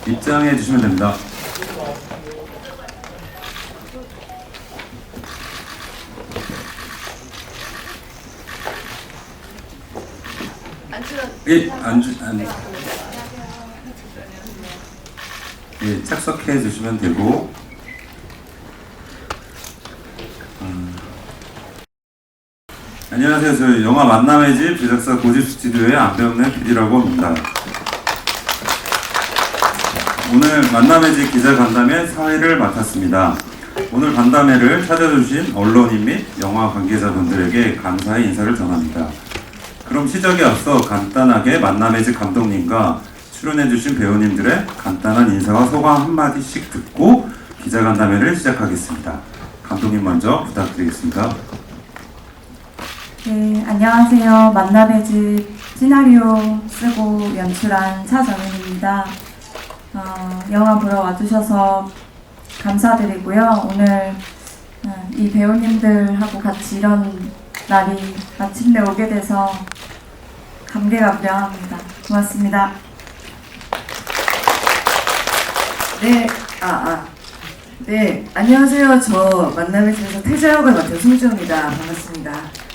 입장해 주시면 됩니다. 예, 예, 착석해 주시면 되고. 안녕하세요. 저희 영화 만남의 집 제작사 고집 스튜디오의 안병래 PD라고 합니다. 오늘 만남의 집 기자 간담회 사회를 맡았습니다. 오늘 간담회를 찾아주신 언론인 및 영화 관계자분들에게 감사의 인사를 전합니다. 그럼 시작에 앞서 간단하게 만남의 집 감독님과 출연해주신 배우님들의 간단한 인사와 소감 한마디씩 듣고 기자 간담회를 시작하겠습니다. 감독님 먼저 부탁드리겠습니다. 네, 안녕하세요. 만남의 집 시나리오 쓰고 연출한 차정은입니다. 영화 보러 와주셔서 감사드리고요. 오늘 이 배우님들하고 같이 이런 날이 마침내 오게 돼서 감개감명합니다. 고맙습니다. 네, 안녕하세요. 저 만남의 집에서 태자 역을 맡은 송지호입니다. 반갑습니다.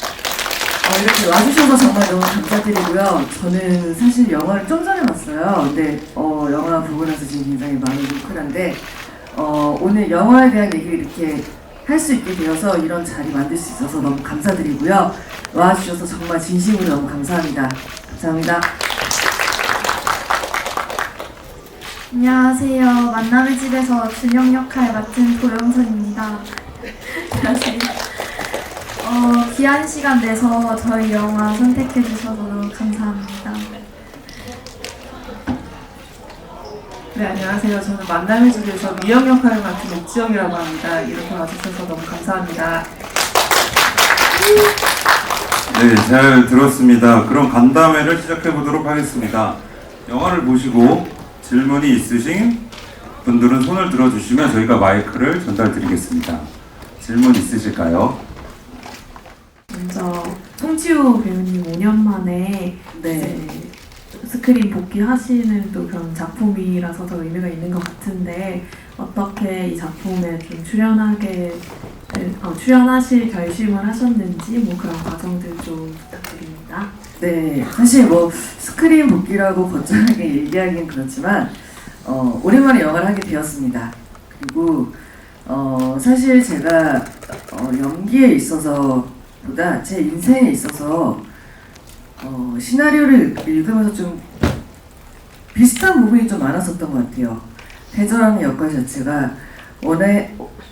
이렇게 와주셔서 정말 너무 감사드리고요. 저는 사실 영화를 좀 전에 봤어요. 근데 영화 보고 나서 지금 굉장히 마음이 뭉클한데 오늘 영화에 대한 얘기를 이렇게 할 수 있게 되어서 이런 자리 만들 수 있어서 너무 감사드리고요. 와주셔서 정말 진심으로 너무 감사합니다. 감사합니다. 안녕하세요. 만남의 집에서 준영 역할 맡은 도영선입니다. 안녕하세요. 귀한 시간 내서 저희 영화 선택해 주셔서 너무 감사합니다. 네, 안녕하세요. 저는 만남의 집에서 미영 역할을 맡은 옥지영이라고 합니다. 이렇게 와주셔서 너무 감사합니다. 네, 잘 들었습니다. 그럼 간담회를 시작해 보도록 하겠습니다. 영화를 보시고 질문이 있으신 분들은 손을 들어주시면 저희가 마이크를 전달드리겠습니다. 질문 있으실까요? 먼저 송지호 배우님 5년 만에 스크린 복귀하시는 또 그런 작품이라서 더 의미가 있는 것 같은데 어떻게 이 작품에 좀 출연하실 결심을 하셨는지 뭐 그런 과정들 좀 부탁드립니다. 네, 사실 뭐 스크린 복귀라고 거창하게 얘기하기는 그렇지만 오랜만에 영화를 하게 되었습니다. 그리고 사실 제가 연기에 있어서 보다 제 인생에 있어서 시나리오를 읽으면서 좀 비슷한 부분이 좀 많았었던 것 같아요. 태저라는 역할 자체가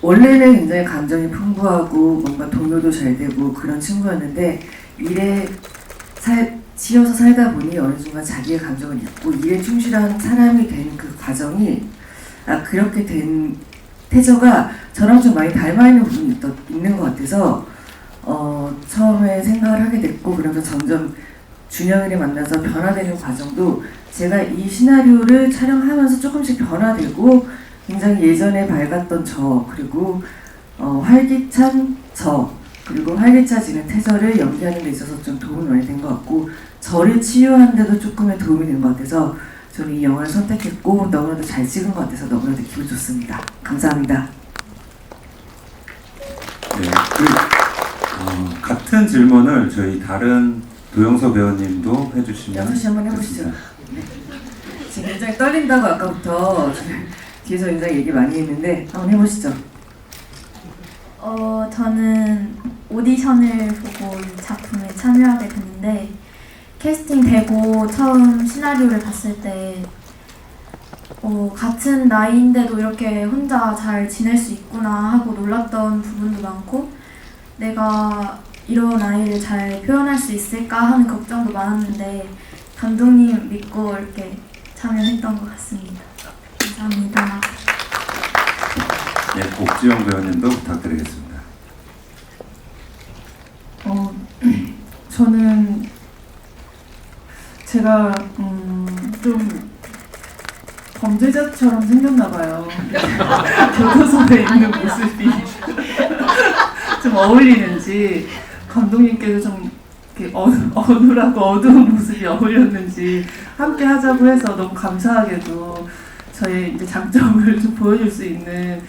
원래는 굉장히 감정이 풍부하고 뭔가 동요도 잘 되고 그런 친구였는데 일에 지어서 살다 보니 어느 순간 자기의 감정을 잊고 일에 충실한 사람이 된 그 과정이 그렇게 된 태저가 저랑 좀 많이 닮아 있는 부분이 있는 것 같아서 처음에 생각을 하게 됐고 그러면서 점점 준영이를 만나서 변화되는 과정도 제가 이 시나리오를 촬영하면서 조금씩 변화되고 굉장히 예전에 밝았던 저 그리고 활기찬 저 그리고 활기차지는 태저를 연기하는 데 있어서 좀 도움이 많이 된 것 같고 저를 치유하는 데도 조금의 도움이 된 것 같아서 저는 이 영화를 선택했고 너무나도 잘 찍은 것 같아서 너무나도 기분 좋습니다. 감사합니다. 네, 같은 질문을 저희 다른 도영서 배우님도 해주시면 다시 한번 해보시죠. 네. 지금 굉장히 떨린다고 아까부터 뒤에서 굉장히 얘기 많이 했는데 한번 해보시죠. 저는 오디션을 보고 이 작품에 참여하게 됐는데 캐스팅 되고 처음 시나리오를 봤을 때 같은 나이인데도 이렇게 혼자 잘 지낼 수 있구나 하고 놀랐던 부분도 많고 내가 이런 아이를 잘 표현할 수 있을까 하는 걱정도 많았는데 감독님 믿고 이렇게 참여했던 것 같습니다. 감사합니다. 네, 옥지영 배우님도 부탁드리겠습니다. 저는 제가 좀 범죄자처럼 생겼나봐요. 교도소에 있는 모습이 좀 어울리는지 감독님께서 좀 이렇게 어눌하고 어두운 모습이 어울렸는지 함께 하자고 해서 너무 감사하게도 저의 이제 장점을 좀 보여줄 수 있는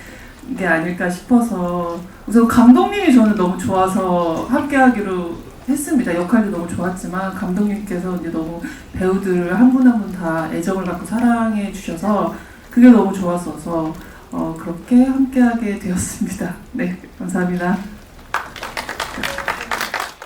게 아닐까 싶어서 우선 감독님이 저는 너무 좋아서 함께하기로 했습니다. 역할도 너무 좋았지만 감독님께서 이제 너무 배우들을 한 분 한 분 다 애정을 갖고 사랑해 주셔서 그게 너무 좋았어서 그렇게 함께하게 되었습니다. 네, 감사합니다.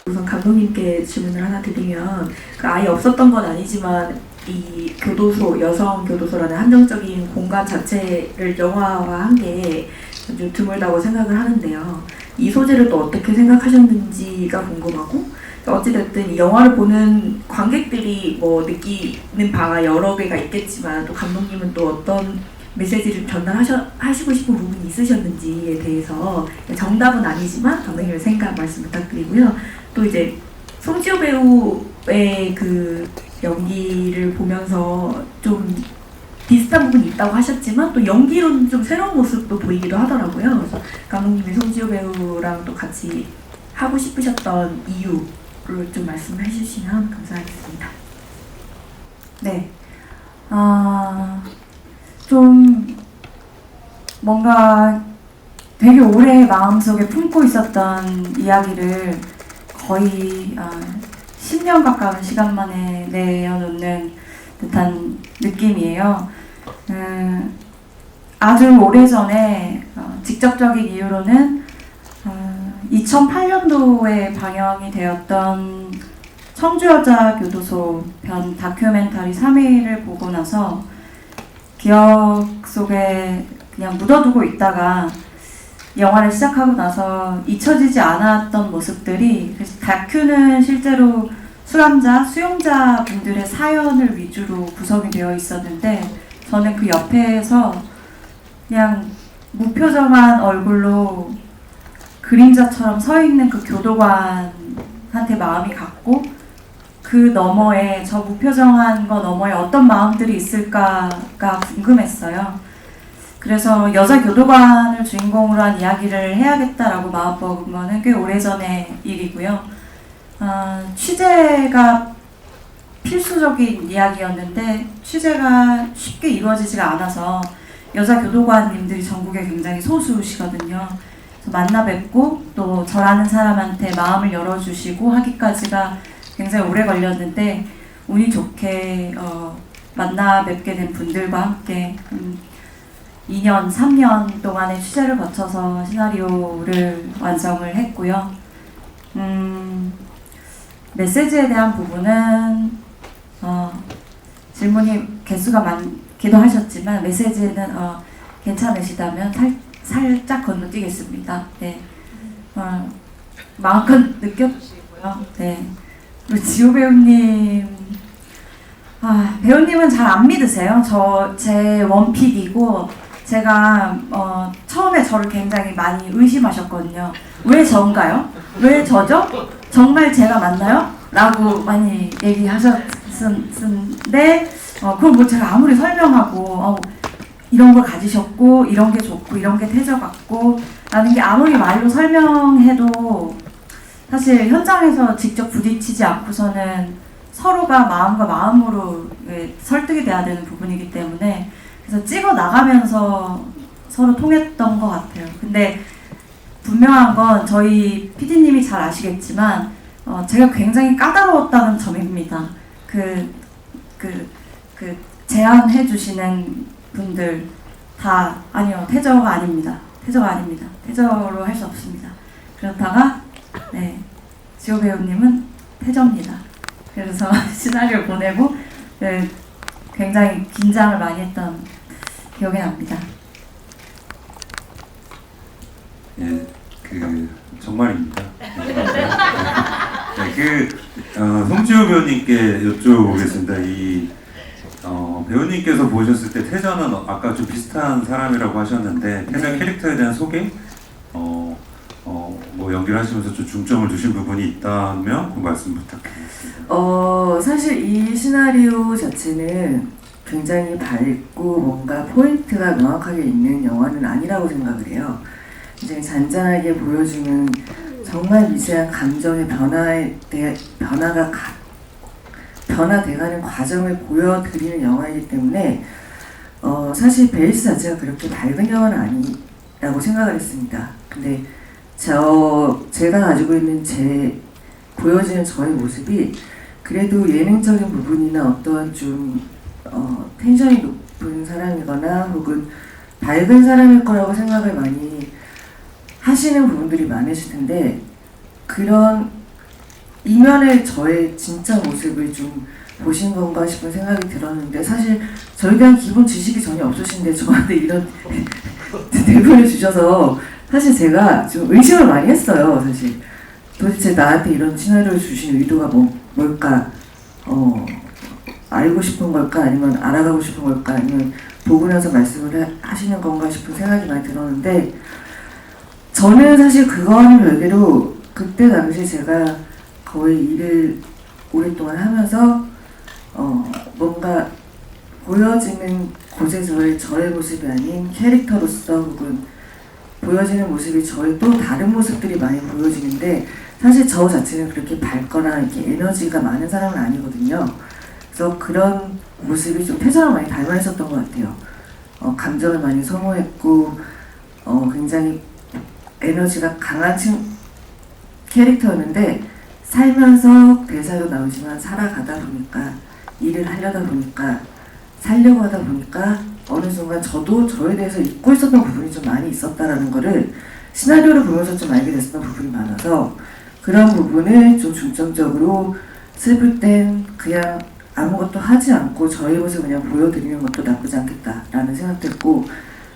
우선 감독님께 질문을 하나 드리면 아예 없었던 건 아니지만 이 교도소, 여성 교도소라는 한정적인 공간 자체를 영화화한 게 좀 드물다고 생각을 하는데요. 이 소재를 또 어떻게 생각하셨는지가 궁금하고 어찌됐든 이 영화를 보는 관객들이 뭐 느끼는 바가 여러 개가 있겠지만 또 감독님은 또 어떤 메시지를 전달하시고 싶은 부분이 있으셨는지에 대해서 정답은 아니지만 감독님의 생각 말씀 부탁드리고요. 또 이제 송지효 배우의 그 연기를 보면서 좀 비슷한 부분이 있다고 하셨지만 또 연기로는 좀 새로운 모습도 보이기도 하더라고요. 그래서 감독님이 송지효 배우랑 또 같이 하고 싶으셨던 이유를 좀 말씀해 주시면 감사하겠습니다. 네. 좀 뭔가 되게 오래 마음속에 품고 있었던 이야기를 거의 10년 가까운 시간 만에 내어놓는 듯한 느낌이에요. 아주 오래전에 직접적인 이유로는 2008년도에 방영이 되었던 청주여자교도소 편 다큐멘터리 3회를 보고 나서 기억 속에 그냥 묻어두고 있다가 영화를 시작하고 나서 잊혀지지 않았던 모습들이, 그래서 다큐는 실제로 수용자 분들의 사연을 위주로 구성이 되어 있었는데 저는 그 옆에서 그냥 무표정한 얼굴로 그림자처럼 서 있는 그 교도관한테 마음이 갔고 그 너머에, 저 무표정한 거 너머에 어떤 마음들이 있을까가 궁금했어요. 그래서 여자 교도관을 주인공으로 한 이야기를 해야겠다라고 마음먹은 거는 꽤 오래전의 일이고요. 취재가 필수적인 이야기였는데 취재가 쉽게 이루어지지가 않아서 여자 교도관님들이 전국에 굉장히 소수시거든요. 그래서 만나 뵙고 또 저라는 사람한테 마음을 열어주시고 하기까지가 굉장히 오래 걸렸는데 운이 좋게 만나 뵙게 된 분들과 함께 2년, 3년 동안의 취재를 거쳐서 시나리오를 완성을 했고요. 메시지에 대한 부분은 질문이 개수가 많기도 하셨지만 메시지는 괜찮으시다면 살짝 건너뛰겠습니다. 네, 마음껏 느껴주시고요. 네, 그리고 지호 배우님, 배우님은 잘 안 믿으세요. 제 원픽이고 제가 처음에 저를 굉장히 많이 의심하셨거든요. 왜 저인가요? 왜 저죠? 정말 제가 맞나요? 라고 많이 얘기하셨는데 그걸 뭐 제가 아무리 설명하고 이런 걸 가지셨고 이런 게 좋고 이런 게 태저 같고 라는 게 아무리 말로 설명해도 사실 현장에서 직접 부딪히지 않고서는 서로가 마음과 마음으로 설득이 돼야 되는 부분이기 때문에 그래서 찍어 나가면서 서로 통했던 것 같아요. 근데 분명한 건 저희 PD님이 잘 아시겠지만 제가 굉장히 까다로웠다는 점입니다. 제안해 주시는 분들 다 아니요, 태저가 아닙니다. 태저로 할 수 없습니다. 그렇다가 네, 지호 배우님은 태저입니다. 그래서 시나리오를 보내고 네, 굉장히 긴장을 많이 했던 기억이 납니다. 예, 정말입니다. 네, 송지효 배우님께 여쭤보겠습니다. 배우님께서 보셨을 때 태저는 아까 좀 비슷한 사람이라고 하셨는데 태저 캐릭터에 대한 소개, 뭐 연기를 하시면서 좀 중점을 두신 부분이 있다면 그 말씀 부탁드리겠습니다. 사실 이 시나리오 자체는 굉장히 밝고 뭔가 포인트가 명확하게 있는 영화는 아니라고 생각을 해요. 굉장히 잔잔하게 보여주는 정말 미세한 감정의 변화돼가는 과정을 보여드리는 영화이기 때문에 사실 베이스 자체가 그렇게 밝은 영화는 아니라고 생각을 했습니다. 근데 제가 가지고 있는 보여지는 저의 모습이 그래도 예능적인 부분이나 어떠한 좀 텐션이 높은 사람이거나 혹은 밝은 사람일 거라고 생각을 많이 하시는 부분들이 많으실 텐데 그런 이면의 저의 진짜 모습을 좀 보신 건가 싶은 생각이 들었는데 사실 저에 대한 기본 지식이 전혀 없으신데 저한테 이런 대본을 주셔서 사실 제가 좀 의심을 많이 했어요. 사실 도대체 나한테 이런 시나리오를 주신 의도가 뭘까? 알고 싶은 걸까? 아니면 알아가고 싶은 걸까? 아니면 보고 나서 말씀을 하시는 건가 싶은 생각이 많이 들었는데 저는 사실 그거와는 별개로 그때 당시 제가 거의 일을 오랫동안 하면서 뭔가 보여지는 곳에서의 저의 모습이 아닌 캐릭터로서 혹은 보여지는 모습이 저의 또 다른 모습들이 많이 보여지는데 사실 저 자체는 그렇게 밝거나 이렇게 에너지가 많은 사람은 아니거든요. 그래서 그런 모습이 좀 태저랑 많이 닮아 있었던 것 같아요. 감정을 많이 소모했고 굉장히 에너지가 강한 캐릭터였는데 살면서 대사도 나오지만 살아가다 보니까 일을 하려다 보니까 살려고 하다 보니까 어느 순간 저도 저에 대해서 잊고 있었던 부분이 좀 많이 있었다라는 거를 시나리오를 보면서 좀 알게 됐었던 부분이 많아서 그런 부분을 좀 중점적으로 슬플 땐 그냥 아무것도 하지 않고 저의 모습을 그냥 보여드리는 것도 나쁘지 않겠다라는 생각도 했고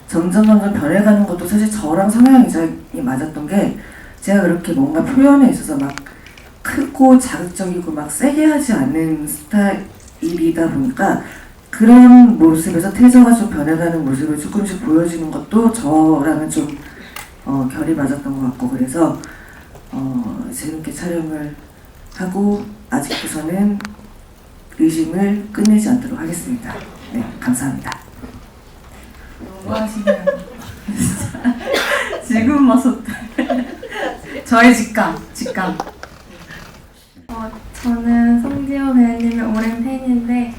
점점 변해가는 것도 사실 저랑 성향이 맞았던 게 제가 그렇게 뭔가 표현에 있어서 막 크고 자극적이고 막 세게 하지 않는 스타일이다 보니까 그런 모습에서 태서가 좀 변해가는 모습을 조금씩 보여지는 것도 저랑은 좀 결이 맞았던 것 같고 그래서 재밌게 촬영을 하고 아직부터는 의심을 끝내지 않도록 하겠습니다. 네, 감사합니다. 너무 하시네요. 지금 와서 저의 직감. 저는 송지효 배우님의 오랜 팬인데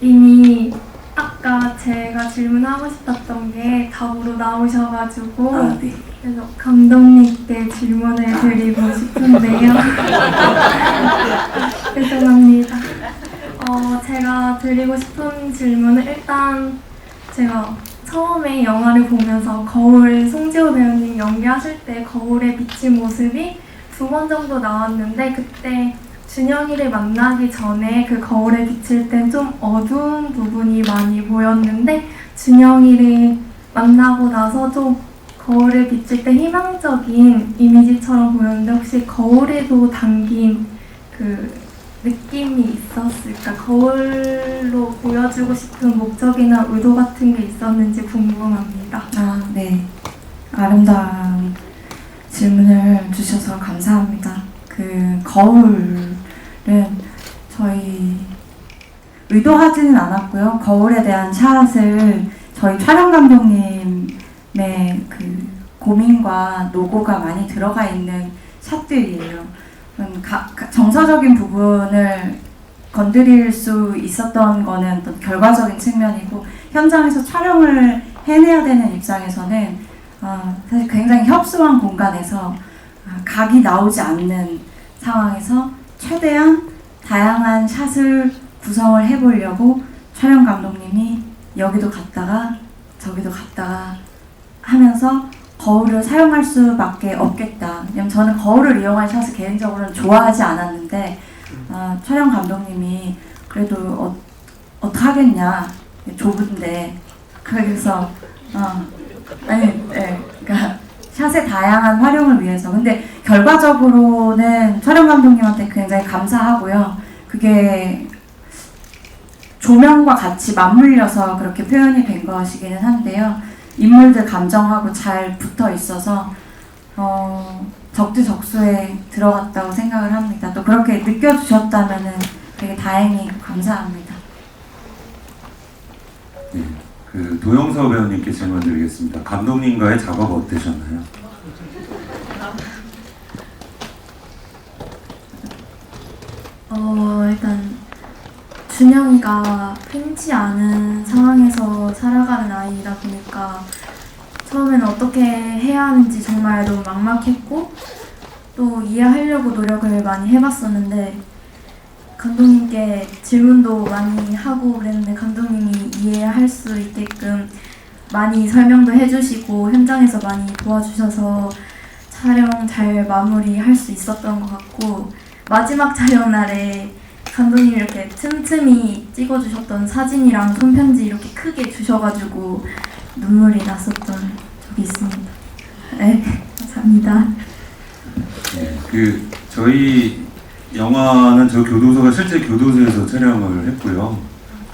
이미 아까 제가 질문하고 싶었던 게 답으로 나오셔가지고 네. 그래서 감독님께 질문을 드리고 싶은데요. 죄송합니다. 제가 드리고 싶은 질문은 일단 제가 처음에 영화를 보면서 송지효 배우님 연기하실 때 거울에 비친 모습이 2번 정도 나왔는데 그때 준영이를 만나기 전에 그 거울에 비칠 땐 좀 어두운 부분이 많이 보였는데 준영이를 만나고 나서 좀 거울에 비칠 때 희망적인 이미지처럼 보였는데 혹시 거울에도 담긴 그 느낌이 있었을까? 거울로 보여주고 싶은 목적이나 의도 같은 게 있었는지 궁금합니다. 네. 아름다운 질문을 주셔서 감사합니다. 그 거울은 저희 의도하지는 않았고요. 거울에 대한 샷을 저희 촬영 감독님의 그 고민과 노고가 많이 들어가 있는 샷들이에요. 정서적인 부분을 건드릴 수 있었던 거는 어떤 결과적인 측면이고 현장에서 촬영을 해내야 되는 입장에서는 사실 굉장히 협소한 공간에서 각이 나오지 않는 상황에서 최대한 다양한 샷을 구성을 해보려고 촬영 감독님이 여기도 갔다가 저기도 갔다가 하면서 거울을 사용할 수밖에 없겠다. 왜냐면 저는 거울을 이용한 샷을 개인적으로는 좋아하지 않았는데 촬영 감독님이 그래도 어떡하겠냐, 좁은데. 그래서 그러니까 샷의 다양한 활용을 위해서. 근데 결과적으로는 촬영 감독님한테 굉장히 감사하고요. 그게 조명과 같이 맞물려서 그렇게 표현이 된 것이기는 한데요. 인물들 감정하고 잘 붙어 있어서 적재적소에 들어갔다고 생각을 합니다. 또 그렇게 느껴주셨다면 되게 다행히 감사합니다. 네, 그 도영서 배우님께 질문 드리겠습니다. 감독님과의 작업 어떠셨나요? 일단 준영이가 흔치 않은 상황에서 살아가는 아이다 보니까 처음에는 어떻게 해야 하는지 정말 너무 막막했고 또 이해하려고 노력을 많이 해봤었는데 감독님께 질문도 많이 하고 그랬는데 감독님이 이해할 수 있게끔 많이 설명도 해주시고 현장에서 많이 도와주셔서 촬영 잘 마무리할 수 있었던 것 같고 마지막 촬영 날에 감독님이 이렇게 틈틈이 찍어주셨던 사진이랑 손편지 이렇게 크게 주셔가지고 눈물이 났었던 적이 있습니다. 네, 감사합니다. 네, 저희 영화는 저 교도소가 실제 교도소에서 촬영을 했고요.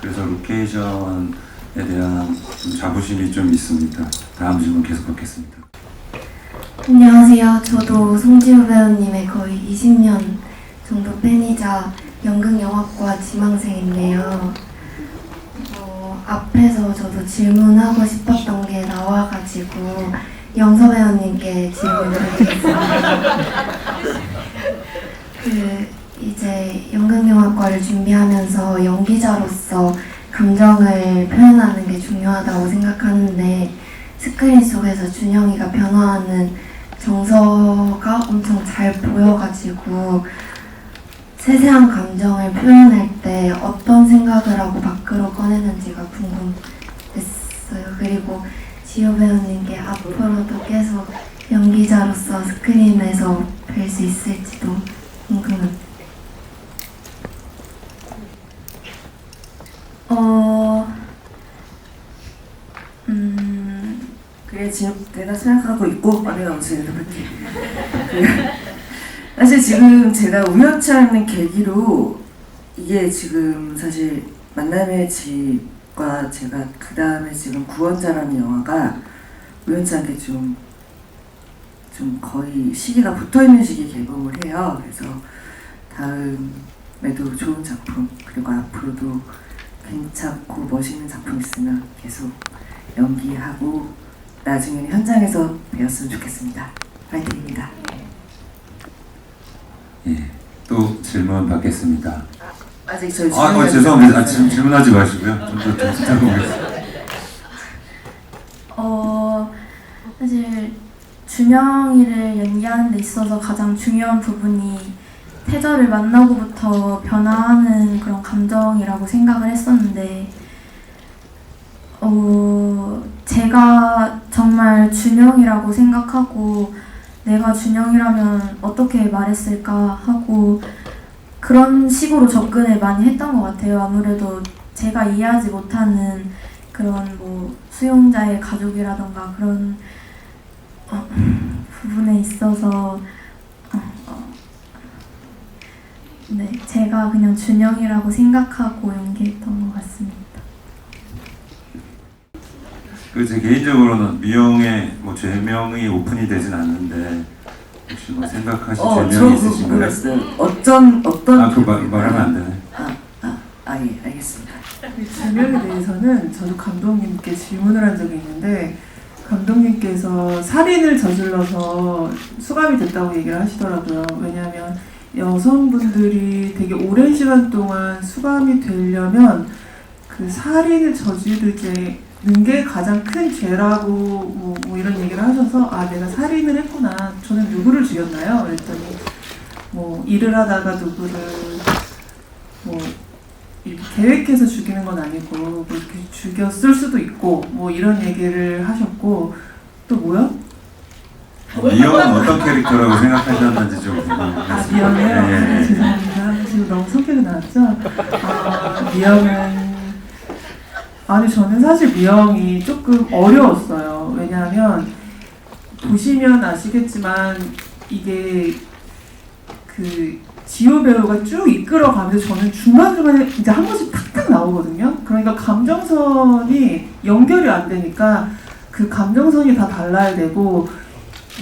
그래서 로케이션에 대한 좀 자부심이 좀 있습니다. 다음 질문 계속 받겠습니다. 안녕하세요. 저도 송지효 배우님의 거의 20년 정도 팬이자 연극영화과 지망생인데요. 앞에서 저도 질문하고 싶었던 게 나와가지고 영서 배우님께 질문을 드리겠습니다. 이제 연극영화과를 준비하면서 연기자로서 감정을 표현하는 게 중요하다고 생각하는데 스크린 속에서 준영이가 변화하는 정서가 엄청 잘 보여가지고 세세한 감정을 표현할 때 어떤 생각을 하고 밖으로 꺼내는지가 궁금했어요. 그리고 지효 배우님께 앞으로도 계속 연기자로서 스크린에서 뵐 수 있을지도 궁금합니다. 그래 지금 내가 생각하고 있고 내가 무슨 일을 할게. 사실 지금 제가 우연치 않은 계기로 이게 지금 사실 만남의 집과 제가 그 다음에 지금 구원자라는 영화가 우연치 않게 좀 거의 시기가 붙어있는 시기에 개봉을 해요. 그래서 다음에도 좋은 작품 그리고 앞으로도 괜찮고 멋있는 작품 있으면 계속 연기하고 나중에는 현장에서 뵈었으면 좋겠습니다. 파이팅입니다. 예, 또 질문 받겠습니다. 아직 저희 죄송합니다. 지금 질문하지 마시고요. 좀 더 듣고 오겠습니다. 사실 준영이를 연기하는 데 있어서 가장 중요한 부분이 태저를 만나고부터 변화하는 그런 감정이라고 생각을 했었는데 제가 정말 준영이라고 생각하고 내가 준영이라면 어떻게 말했을까 하고 그런 식으로 접근을 많이 했던 것 같아요. 아무래도 제가 이해하지 못하는 그런 뭐 수용자의 가족이라던가 그런 부분에 있어서 네, 제가 그냥 준영이라고 생각하고 연기했던 것 같습니다. 제 개인적으로는 미영의 뭐 죄명이 오픈이 되진 않는데 혹시 뭐 생각하신 죄명이 있으신가요? 몰랐어요. 어떤 말하면 안 되네. 예, 알겠습니다. 제명에 대해서는 저도 감독님께 질문을 한 적이 있는데 감독님께서 살인을 저질러서 수감이 됐다고 얘기를 하시더라고요. 왜냐하면 여성분들이 되게 오랜 시간 동안 수감이 되려면 그 살인을 저지르는 게 가장 큰 죄라고 뭐 이런 얘기를 하셔서 내가 살인을 했구나. 저는 누구를 죽였나요? 그랬더니 뭐 일을 하다가 누구를 뭐 이렇게 계획해서 죽이는 건 아니고 뭐 이렇게 죽였을 수도 있고 뭐 이런 얘기를 하셨고 또 뭐요? 미영은 어떤 캐릭터라고 생각하셨는지 좀 궁금해요. 미영이요? 네. 죄송합니다. 지금 너무 성격이 나왔죠? 미영은 저는 사실 미영이 조금 어려웠어요. 왜냐하면 보시면 아시겠지만 이게 지효 배우가 쭉 이끌어가면서 저는 중간중간에 이제 한 번씩 탁탁 나오거든요. 그러니까 감정선이 연결이 안 되니까 그 감정선이 다 달라야 되고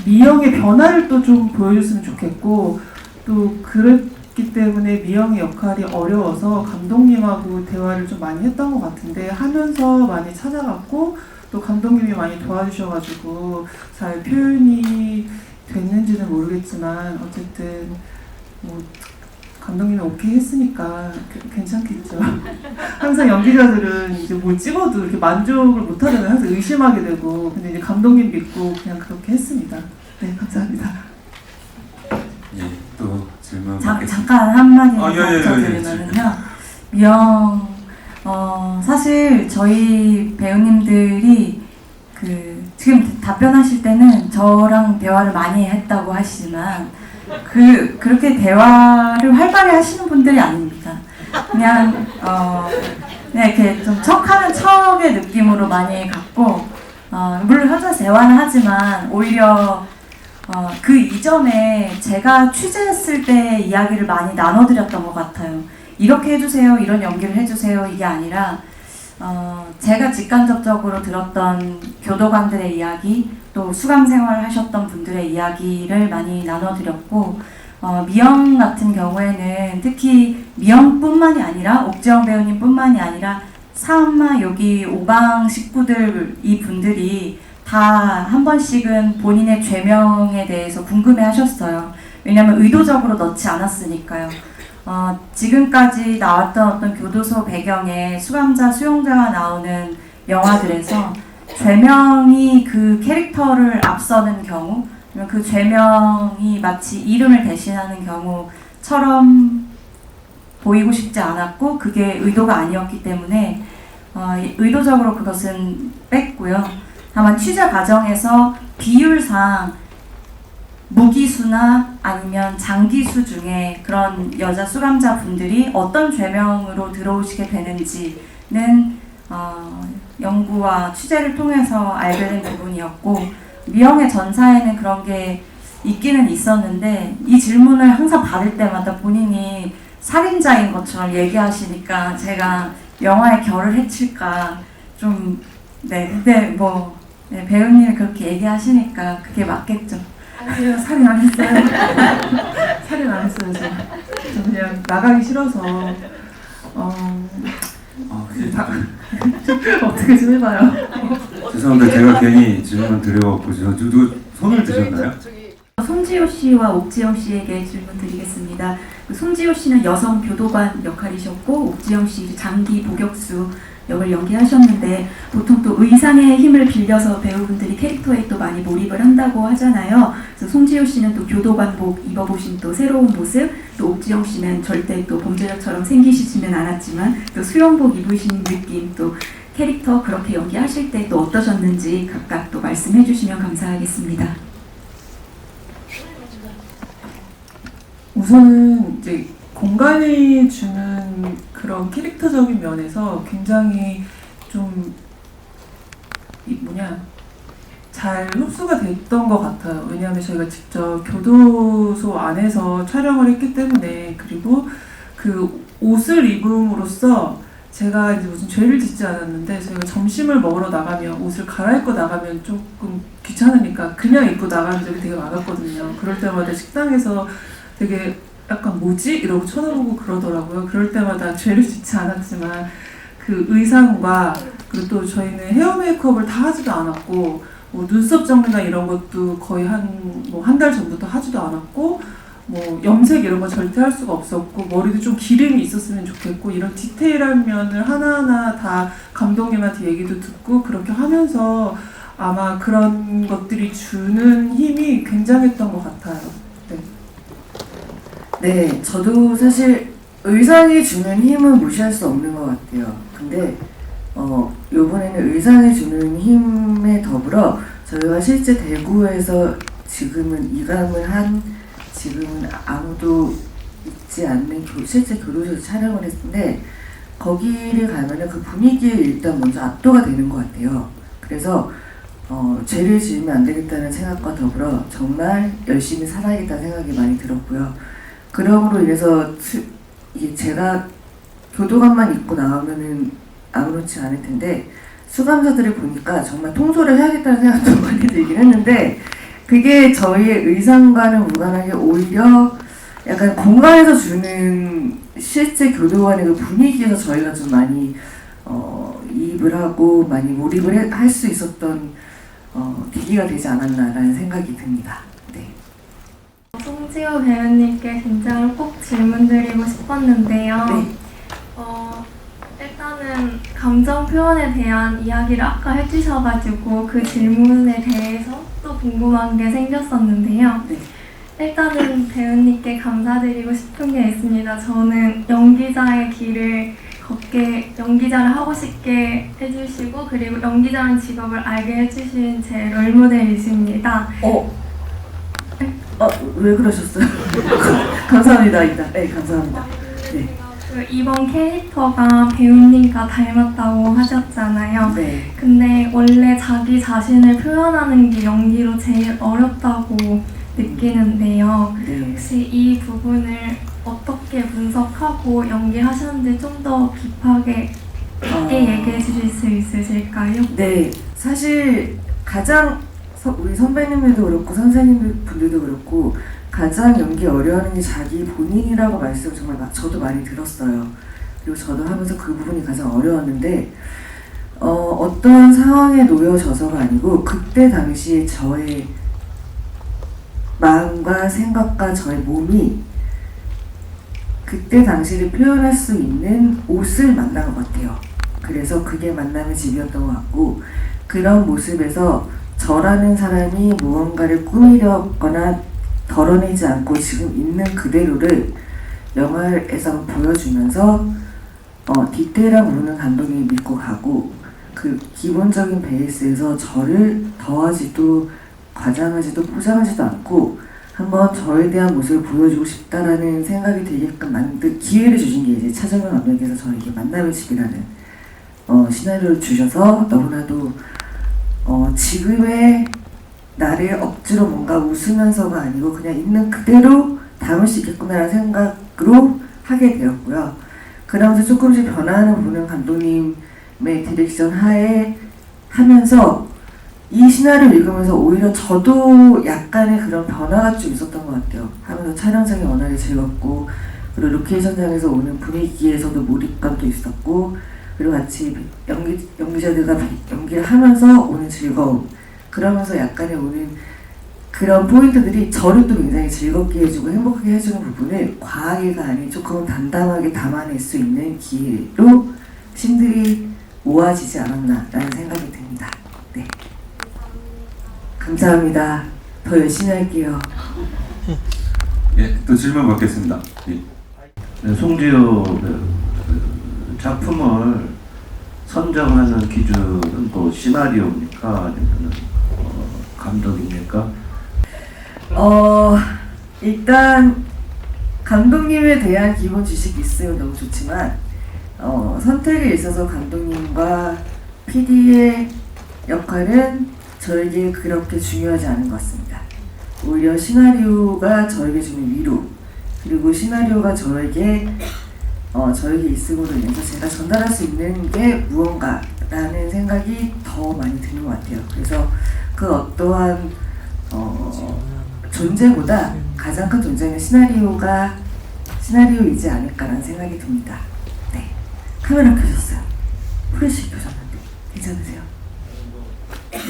미영의 변화를 또 좀 보여줬으면 좋겠고 또 그랬기 때문에 미영의 역할이 어려워서 감독님하고 대화를 좀 많이 했던 것 같은데 하면서 많이 찾아갔고 또 감독님이 많이 도와주셔가지고 잘 표현이 됐는지는 모르겠지만 어쨌든 뭐 감독님이 오케이 했으니까 괜찮겠죠. 항상 연기자들은 이제 뭘 찍어도 이렇게 만족을 못 하잖아요. 항상 의심하게 되고. 근데 이제 감독님 믿고 그냥 그렇게 했습니다. 네, 감사합니다. 예, 또 질문 받겠습니다. 잠깐 한마디 예. 덧붙여드리면요. 미영, 사실 저희 배우님들이 지금 답변하실 때는 저랑 대화를 많이 했다고 하시지만 그렇게 대화를 활발히 하시는 분들이 아닙니다. 그냥 이렇게 좀 척하는 척의 느낌으로 많이 갖고 물론 현장에서 대화는 하지만 오히려 그 이전에 제가 취재했을 때 이야기를 많이 나눠드렸던 것 같아요. 이렇게 해주세요, 이런 연기를 해주세요, 이게 아니라 제가 직간접적으로 들었던 교도관들의 이야기, 또 수감 생활을 하셨던 분들의 이야기를 많이 나눠드렸고, 미영 같은 경우에는 특히 미영뿐만이 아니라 옥지영 배우님뿐만이 아니라 사엄마 여기 오방 식구들 이 분들이 다 한 번씩은 본인의 죄명에 대해서 궁금해하셨어요. 왜냐하면 의도적으로 넣지 않았으니까요. 지금까지 나왔던 어떤 교도소 배경에 수감자, 수용자가 나오는 영화들에서 죄명이 그 캐릭터를 앞서는 경우, 그 죄명이 마치 이름을 대신하는 경우처럼 보이고 싶지 않았고 그게 의도가 아니었기 때문에 의도적으로 그것은 뺐고요. 다만 취재 과정에서 비율상 무기수나 아니면 장기수 중에 그런 여자 수감자 분들이 어떤 죄명으로 들어오시게 되는지는 연구와 취재를 통해서 알게 된 부분이었고, 미영의 전사에는 그런 게 있기는 있었는데 이 질문을 항상 받을 때마다 본인이 살인자인 것처럼 얘기하시니까 제가 영화에 결을 해칠까 좀 근데 배우님이 그렇게 얘기하시니까 그게 맞겠죠. 아니요, 살인 안 했어요. 살인 안 했어요. 저 그냥 나가기 싫어서 어떻게 좀 해봐요. 죄송합니다. 제가 괜히 질문 드려갖고 누구 손을 드셨나요? 송지효 씨와 옥지영 씨에게 질문 드리겠습니다. 송지효 씨는 여성 교도관 역할이셨고 옥지영 씨 장기 복역수 역을 연기하셨는데 보통 또 의상의 힘을 빌려서 배우분들이 캐릭터에 또 많이 몰입을 한다고 하잖아요. 그래서 송지효 씨는 또 교도관복 입어보신 또 새로운 모습, 또 옥지영 씨는 절대 또 범죄자처럼 생기시지는 않았지만 또 수영복 입으신 느낌, 또 캐릭터 그렇게 연기하실 때 또 어떠셨는지 각각 또 말씀해 주시면 감사하겠습니다. 우선은 이제 공간이 주는 그런 캐릭터적인 면에서 굉장히 좀 잘 흡수가 됐던 것 같아요. 왜냐하면 저희가 직접 교도소 안에서 촬영을 했기 때문에, 그리고 그 옷을 입음으로써 제가 이제 무슨 죄를 짓지 않았는데 저희가 점심을 먹으러 나가면 옷을 갈아입고 나가면 조금 귀찮으니까 그냥 입고 나가는 적이 되게 많았거든요. 그럴 때마다 식당에서 되게 약간 뭐지? 이러고 쳐다보고 그러더라고요. 그럴 때마다 죄를 짓지 않았지만 그 의상과 그리고 또 저희는 헤어 메이크업을 다 하지도 않았고 눈썹 정리나 이런 것도 거의 한 달 전부터 하지도 않았고 염색 이런 거 절대 할 수가 없었고 머리도 좀 기름이 있었으면 좋겠고 이런 디테일한 면을 하나하나 다 감독님한테 얘기도 듣고 그렇게 하면서 아마 그런 것들이 주는 힘이 굉장했던 것 같아요. 네, 저도 사실 의상이 주는 힘은 무시할 수 없는 것 같아요. 근데 요번에는 의상이 주는 힘에 더불어 저희가 실제 대구에서 지금은 아무도 있지 않는 실제 교도소에서 촬영을 했는데 거기를 가면은 그 분위기에 일단 먼저 압도가 되는 것 같아요. 그래서 죄를 지으면 안 되겠다는 생각과 더불어 정말 열심히 살아야겠다는 생각이 많이 들었고요. 그러므로 인해서 이게 제가 교도관만 입고 나오면은 아무렇지 않을 텐데 수감자들을 보니까 정말 통솔을 해야겠다는 생각도 많이 들긴 했는데 그게 저희의 의상과는 무관하게 오히려 약간 공간에서 주는 실제 교도관의 그 분위기에서 저희가 좀 많이 이입을 하고 많이 몰입을 할 수 있었던 계기가 되지 않았나라는 생각이 듭니다. 송지호 배우님께 긴장을 꼭 질문드리고 싶었는데요. 네. 일단은 감정 표현에 대한 이야기를 아까 해주셔가지고 그 질문에 대해서 또 궁금한 게 생겼었는데요. 네. 일단은 배우님께 감사드리고 싶은 게 있습니다. 저는 연기자의 길을 걷게, 연기자를 하고 싶게 해주시고 그리고 연기자라는 직업을 알게 해주신 제 롤모델이십니다. 왜 그러셨어요? 감사합니다. 일단. 네, 감사합니다. 네. 그 이번 캐릭터가 배우님과 닮았다고 하셨잖아요. 네. 근데 원래 자기 자신을 표현하는 게 연기로 제일 어렵다고 느끼는데요. 네. 혹시 이 부분을 어떻게 분석하고 연기하셨는지 좀 더 깊게 얘기해 주실 수 있으실까요? 네, 사실 가장 우리 선배님들도 그렇고 선생님분들도 그렇고 가장 연기 어려워하는 게 자기 본인이라고 말씀 정말 저도 많이 들었어요. 그리고 저도 하면서 그 부분이 가장 어려웠는데 어떤 상황에 놓여져서가 아니고 그때 당시에 저의 마음과 생각과 저의 몸이 그때 당시를 표현할 수 있는 옷을 만난 것 같아요. 그래서 그게 만남의 집이었던 것 같고 그런 모습에서 저라는 사람이 무언가를 꾸미려거나 덜어내지 않고 지금 있는 그대로를 영화에서 보여주면서 디테일한 부분은 감독님이 믿고 가고 그 기본적인 베이스에서 저를 더하지도 과장하지도 포장하지도 않고 한번 저에 대한 모습을 보여주고 싶다라는 생각이 들게끔 만든 기회를 주신 게 이제 차정현 감독님께서 저에게 만남의 집이라는 시나리오를 주셔서 너무나도 지금의 나를 억지로 뭔가 웃으면서가 아니고 그냥 있는 그대로 담을 수 있겠구나라는 생각으로 하게 되었고요. 그러면서 조금씩 변화하는 부분은 감독님의 디렉션 하에 하면서 이 시나리오를 읽으면서 오히려 저도 약간의 그런 변화가 좀 있었던 것 같아요. 하면서 촬영장이 워낙에 즐겁고 그리고 로케이션장에서 오는 분위기에서도 몰입감도 있었고 그리고 같이 연기자들과 연기를 하면서 오는 즐거움 그러면서 약간의 오는 그런 포인트들이 저를 또 굉장히 즐겁게 해주고 행복하게 해주는 부분을 과하게가 아닌 조금 담담하게 담아낼 수 있는 기회로 신들이 모아지지 않았나라는 생각이 듭니다. 네. 감사합니다. 더 열심히 할게요. 예, 또 질문 받겠습니다. 예. 네, 송지효 작품을 선정하는 기준은 뭐 시나리오입니까? 아니면 감독입니까? 일단 감독님에 대한 기본 지식이 있으면 너무 좋지만 선택에 있어서 감독님과 PD의 역할은 저에게 그렇게 중요하지 않은 것 같습니다. 오히려 시나리오가 저에게 주는 위로 그리고 시나리오가 저에게 있음으로 인해서 제가 전달할 수 있는 게 무언가라는 생각이 더 많이 드는 것 같아요. 그래서 그 어떠한 존재보다 가장 큰 존재는 시나리오이지 않을까라는 생각이 듭니다. 네, 카메라 켜졌어요. 프레시 켜졌는데 괜찮으세요? 네.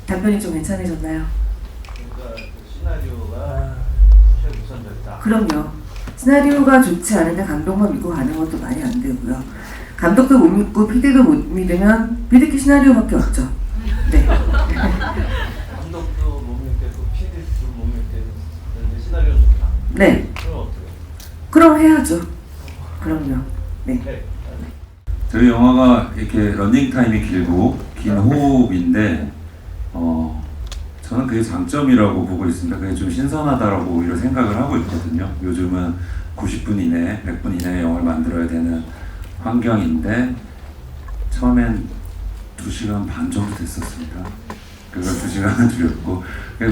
답변이 좀 괜찮으셨나요? 그러니까 시나리오가 최우선적이다. 그럼요. 시나리오가 좋지 않은데 감독만 믿고 가는 것도 말이 안 되고요. 감독도 못 믿고 PD도 못 믿으면 믿을 시나리오밖에 없죠. 네. 감독도 못 믿겠고 PD도 못 믿겠는데 시나리오 좋다. 네. 그럼 어떻게? 그럼 해야죠. 그럼요. 네. 저희 영화가 이렇게 러닝 타임이 길고 긴 호흡인데 저는 그게 장점이라고 보고 있습니다. 그게 좀 신선하다라고 오히려 생각을 하고 있거든요. 요즘은 90분 이내, 100분 이내의 영화를 만들어야 되는 환경인데 처음엔 2시간 반 정도 됐었습니다. 그걸 2시간을 줄였고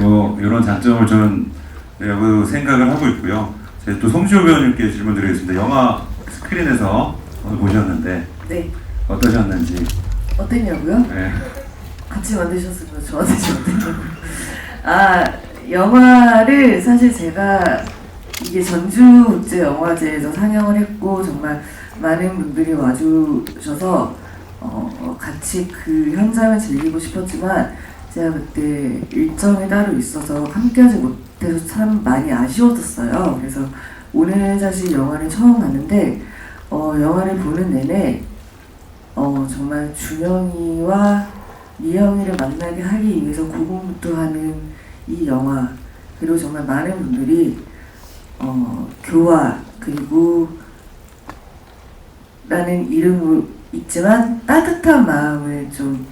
뭐 이런 장점을 저는 생각을 하고 있고요. 제가 또 송지효 배우님께 질문 드리겠습니다. 영화 스크린에서 오늘 보셨는데 네. 어떠셨는지. 어땠냐고요? 네. 같이 만드셨으면 저한테 어땠냐고요? 영화를 사실 제가 이게 전주국제영화제에서 상영을 했고 정말 많은 분들이 와주셔서 같이 그 현장을 즐기고 싶었지만 제가 그때 일정이 따로 있어서 함께하지 같아서 참 많이 아쉬웠었어요. 그래서 오늘 사실 영화를 처음 봤는데 영화를 보는 내내 정말 준영이와 미영이를 만나게 하기 위해서 고군분투하는 이 영화, 그리고 정말 많은 분들이 교화 그리고 라는 이름이 있지만 따뜻한 마음을 좀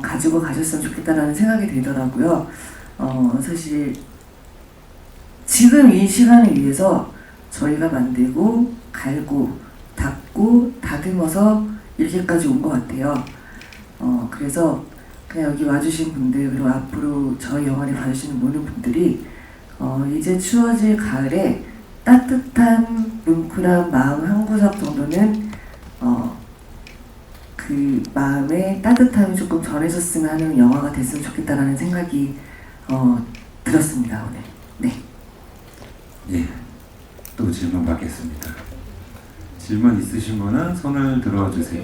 가지고 가셨으면 좋겠다라는 생각이 들더라고요. 사실 지금 이 시간을 위해서 저희가 만들고 갈고 닦고 다듬어서 이렇게까지 온 것 같아요. 그래서 그냥 여기 와주신 분들, 그리고 앞으로 저희 영화를 봐주시는 모든 분들이 이제 추워질 가을에 따뜻한 뭉클한 마음 한 구석 정도는 그 마음의 따뜻함이 조금 전해졌으면 하는 영화가 됐으면 좋겠다라는 생각이 들었습니다, 오늘. 네. 예, 또 질문 받겠습니다. 질문 있으신 분은 손을 들어주세요.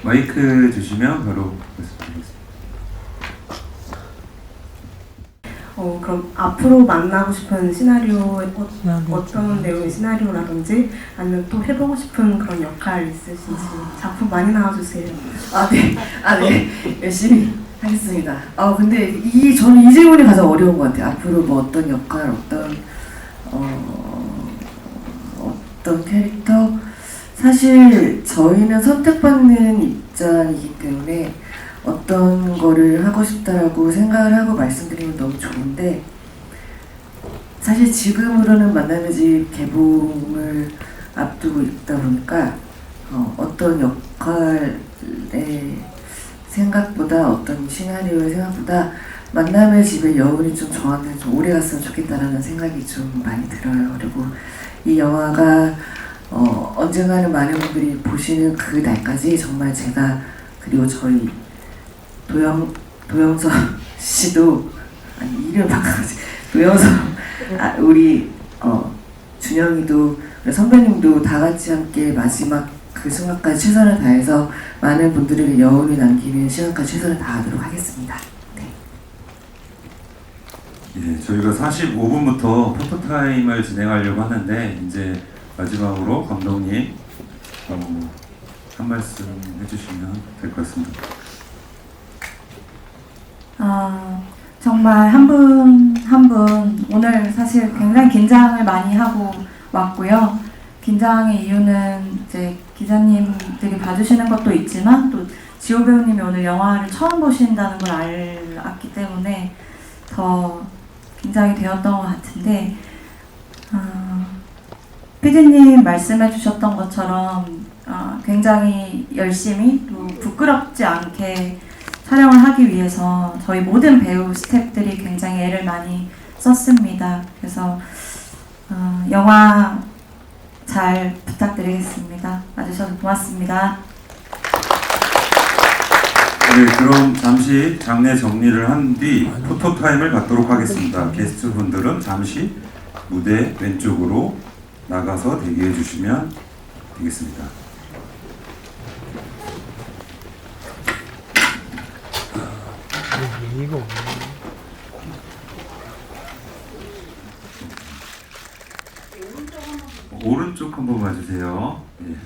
마이크 주시면 바로 말씀드리겠습니다. 그럼 앞으로 만나고 싶은 시나리오 어떤 내용의 시나리오라든지 아니면 또 해보고 싶은 그런 역할 있으신지 작품 많이 나와주세요. 네. 열심히 하겠습니다. 근데 저는 이 질문이 가장 어려운 것 같아요. 앞으로 뭐 어떤 역할, 어떤 캐릭터. 사실 저희는 선택받는 입장이기 때문에 어떤 거를 하고 싶다라고 생각을 하고 말씀드리면 너무 좋은데, 사실 지금으로는 만남의 집 개봉을 앞두고 있다 보니까 어떤 역할의 생각보다, 어떤 시나리오의 생각보다 만남의 집의 여운이 좀 저한테 좀 오래 갔으면 좋겠다라는 생각이 좀 많이 들어요. 그리고 이 영화가 언젠가는 많은 분들이 보시는 그 날까지 정말 제가, 그리고 저희 도영서 씨도, 아니 이름 바꿔야지, 도영서, 우리 준영이도, 선배님도 다 같이 함께 마지막 그 순간까지 최선을 다해서 많은 분들에게 여운이 남기는 시간까지 최선을 다하도록 하겠습니다. 네. 예, 저희가 45분부터 포토타임을 진행하려고 하는데, 이제 마지막으로 감독님 한 말씀 해주시면 될 것 같습니다. 정말 한 분 한 분 오늘 사실 굉장히 긴장을 많이 하고 왔고요. 긴장의 이유는 이제 기자님들이 봐주시는 것도 있지만, 또 지호 배우님이 오늘 영화를 처음 보신다는 걸 알았기 때문에 더 긴장이 되었던 것 같은데, PD님 말씀해 주셨던 것처럼 굉장히 열심히 또 부끄럽지 않게 촬영을 하기 위해서 저희 모든 배우 스태프들이 굉장히 애를 많이 썼습니다. 그래서 영화 잘 부탁드리겠습니다. 와주셔서 고맙습니다. 네, 그럼 잠시 장례 정리를 한 뒤 포토타임을 갖도록 하겠습니다. 게스트분들은 잠시 무대 왼쪽으로 나가서 대기해 주시면 되겠습니다. 오른쪽 한번 봐주세요. 예.